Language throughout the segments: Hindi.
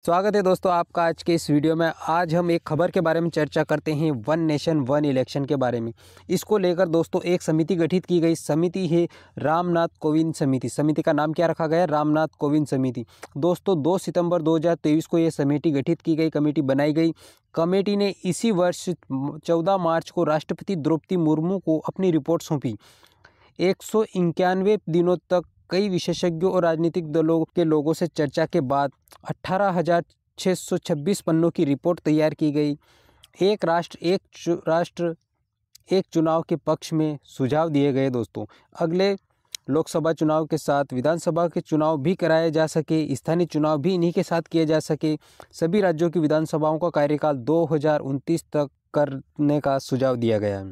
स्वागत है दोस्तों आपका आज के इस वीडियो में। आज हम एक खबर के बारे में चर्चा करते हैं, वन नेशन वन इलेक्शन के बारे में। इसको लेकर दोस्तों एक समिति गठित की गई। समिति है रामनाथ कोविंद समिति। समिति का नाम क्या रखा गया? रामनाथ कोविंद समिति। दोस्तों 2 सितंबर 2023 को ये समिति गठित की गई, कमेटी बनाई गई। कमेटी ने इसी वर्ष 14 मार्च को राष्ट्रपति द्रौपदी मुर्मू को अपनी रिपोर्ट सौंपी। 191 दिनों तक कई विशेषज्ञों और राजनीतिक दलों के लोगों से चर्चा के बाद 18,626 पन्नों की रिपोर्ट तैयार की गई। एक राष्ट्र एक चुनाव के पक्ष में सुझाव दिए गए। दोस्तों अगले लोकसभा चुनाव के साथ विधानसभा के चुनाव भी कराए जा सके, स्थानीय चुनाव भी इन्हीं के साथ किए जा सके। सभी राज्यों की विधानसभाओं का कार्यकाल 2029 तक करने का सुझाव दिया गया।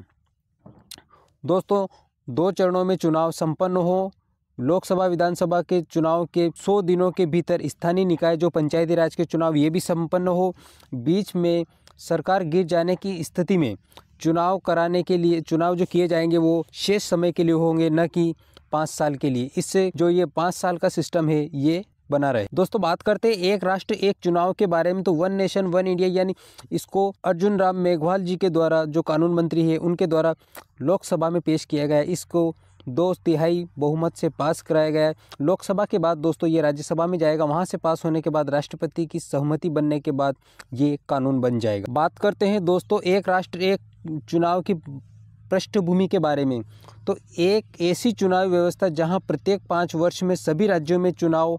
दोस्तों 2 चरणों में चुनाव संपन्न हो। लोकसभा विधानसभा के चुनाव के 100 दिनों के भीतर स्थानीय निकाय जो पंचायती राज के चुनाव ये भी संपन्न हो। बीच में सरकार गिर जाने की स्थिति में चुनाव कराने के लिए चुनाव जो किए जाएंगे वो शेष समय के लिए होंगे, न कि 5 साल के लिए। इससे जो ये 5 साल का सिस्टम है ये बना रहे। दोस्तों बात करते हैं एक राष्ट्र एक चुनाव के बारे में। तो वन नेशन वन इंडिया यानी इसको अर्जुन राम मेघवाल जी के द्वारा, जो कानून मंत्री है, उनके द्वारा लोकसभा में पेश किया गया। इसको 2/3 बहुमत से पास कराया गया है। लोकसभा के बाद दोस्तों ये राज्यसभा में जाएगा। वहां से पास होने के बाद राष्ट्रपति की सहमति बनने के बाद ये कानून बन जाएगा। बात करते हैं दोस्तों एक राष्ट्र एक चुनाव की पृष्ठभूमि के बारे में। तो एक ऐसी चुनाव व्यवस्था जहां प्रत्येक 5 वर्ष में सभी राज्यों में चुनाव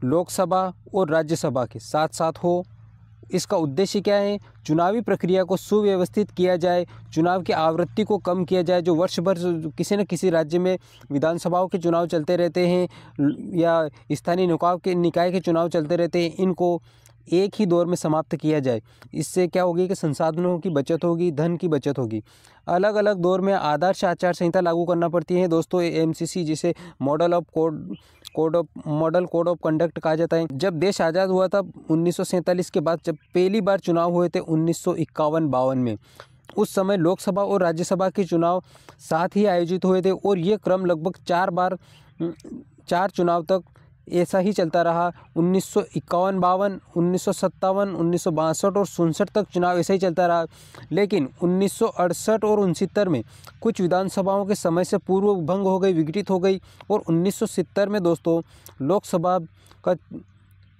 लोकसभा और राज्यसभा के साथ साथ हो। इसका उद्देश्य क्या है? चुनावी प्रक्रिया को सुव्यवस्थित किया जाए, चुनाव की आवृत्ति को कम किया जाए। जो वर्ष भर किसी न किसी राज्य में विधानसभाओं के चुनाव चलते रहते हैं या स्थानीय निकाय के चुनाव चलते रहते हैं, इनको एक ही दौर में समाप्त किया जाए। इससे क्या होगी कि संसाधनों की बचत होगी, धन की बचत होगी। अलग अलग दौर में आदर्श आचार संहिता लागू करना पड़ती है दोस्तों। एमसीसी जिसे मॉडल कोड ऑफ कंडक्ट कहा जाता है। जब देश आज़ाद हुआ था 1947 के बाद, जब पहली बार चुनाव हुए थे 1951-52 में, उस समय लोकसभा और राज्यसभा के चुनाव साथ ही आयोजित हुए थे और ये क्रम लगभग 4 चुनाव तक ऐसा ही चलता रहा। 1951-52, 1957, 1962 और 67 तक चुनाव ऐसा ही चलता रहा। लेकिन 1968 और 69 में कुछ विधानसभाओं के समय से पूर्व भंग हो गई, विघटित हो गई। और 1970 में दोस्तों लोकसभा का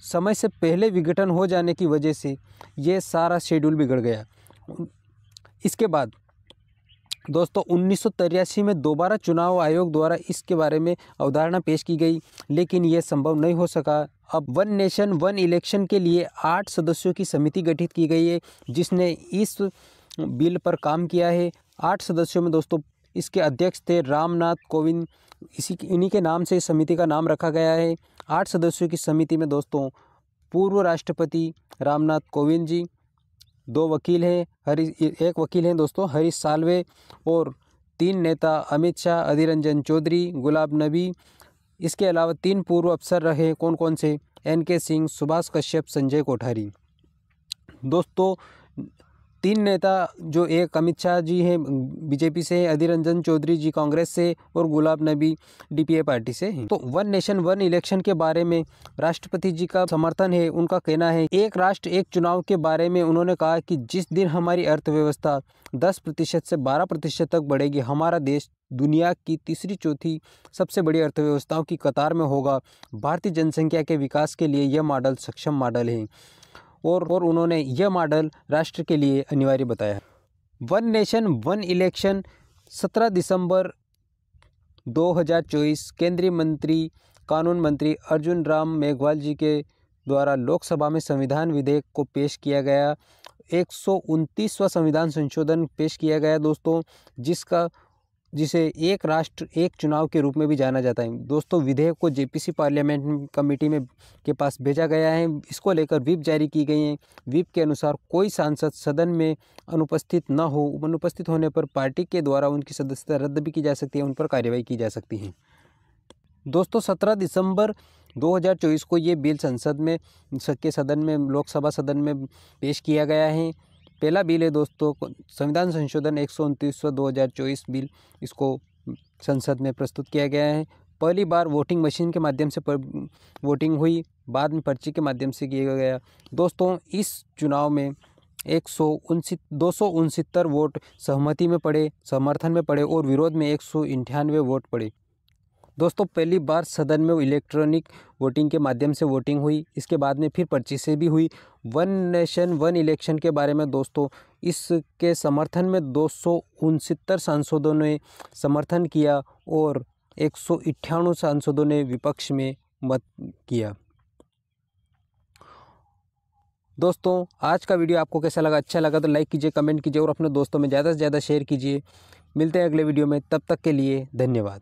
समय से पहले विघटन हो जाने की वजह से ये सारा शेड्यूल बिगड़ गया। इसके बाद दोस्तों 1983 में दोबारा चुनाव आयोग द्वारा इसके बारे में अवधारणा पेश की गई, लेकिन यह संभव नहीं हो सका। अब वन नेशन वन इलेक्शन के लिए 8 सदस्यों की समिति गठित की गई है, जिसने इस बिल पर काम किया है। 8 सदस्यों में दोस्तों इसके अध्यक्ष थे रामनाथ कोविंद। इन्हीं के नाम से इस समिति का नाम रखा गया है। 8 सदस्यों की समिति में दोस्तों पूर्व राष्ट्रपति रामनाथ कोविंद जी, 2 वकील हैं, एक वकील हैं दोस्तों हरीश साल्वे, और 3 नेता अमित शाह, अधीर रंजन चौधरी, गुलाब नबी। इसके अलावा 3 पूर्व अफसर रहे। कौन कौन से? NK सिंह, सुभाष कश्यप, संजय कोठारी। दोस्तों 3 नेता जो एक अमित शाह जी हैं बीजेपी से, अधीर रंजन चौधरी जी कांग्रेस से, और गुलाब नबी DPA पार्टी से हैं। तो वन नेशन वन इलेक्शन के बारे में राष्ट्रपति जी का समर्थन है। उनका कहना है एक राष्ट्र एक चुनाव के बारे में उन्होंने कहा कि जिस दिन हमारी अर्थव्यवस्था 10% से 12% तक बढ़ेगी, हमारा देश दुनिया की तीसरी चौथी सबसे बड़ी अर्थव्यवस्थाओं की कतार में होगा। भारतीय जनसंख्या के विकास के लिए यह मॉडल सक्षम मॉडल है और उन्होंने यह मॉडल राष्ट्र के लिए अनिवार्य बताया। वन नेशन वन इलेक्शन 17 दिसंबर 2024 केंद्रीय मंत्री कानून मंत्री अर्जुन राम मेघवाल जी के द्वारा लोकसभा में संविधान विधेयक को पेश किया गया। 129वां संविधान संशोधन पेश किया गया दोस्तों, जिसे एक राष्ट्र एक चुनाव के रूप में भी जाना जाता है। दोस्तों विधेयक को JPC पार्लियामेंट कमेटी में के पास भेजा गया है। इसको लेकर व्हिप जारी की गई है। व्हिप के अनुसार कोई सांसद सदन में अनुपस्थित न हो, अनुपस्थित होने पर पार्टी के द्वारा उनकी सदस्यता रद्द भी की जा सकती है, उन पर कार्रवाई की जा सकती है। दोस्तों 17 दिसंबर 2024 को ये बिल सदन में लोकसभा सदन में पेश किया गया है। पहला बिल है दोस्तों संविधान संशोधन 129 2024 बिल। इसको संसद में प्रस्तुत किया गया है। पहली बार वोटिंग मशीन के माध्यम से वोटिंग हुई। बाद में पर्ची के माध्यम से किया गया। दोस्तों इस चुनाव में 269 वोट सहमति में पड़े, समर्थन में पड़े और विरोध में 198 वोट पड़े। दोस्तों पहली बार सदन में इलेक्ट्रॉनिक वोटिंग के माध्यम से वोटिंग हुई, इसके बाद में फिर पर्ची से भी हुई। वन नेशन वन इलेक्शन के बारे में दोस्तों इसके समर्थन में 269 सांसदों ने समर्थन किया और 198 सांसदों ने विपक्ष में मत किया। दोस्तों आज का वीडियो आपको कैसा लगा? अच्छा लगा तो लाइक कीजिए, कमेंट कीजिए और अपने दोस्तों में ज़्यादा से ज़्यादा शेयर कीजिए। मिलते हैं अगले वीडियो में, तब तक के लिए धन्यवाद।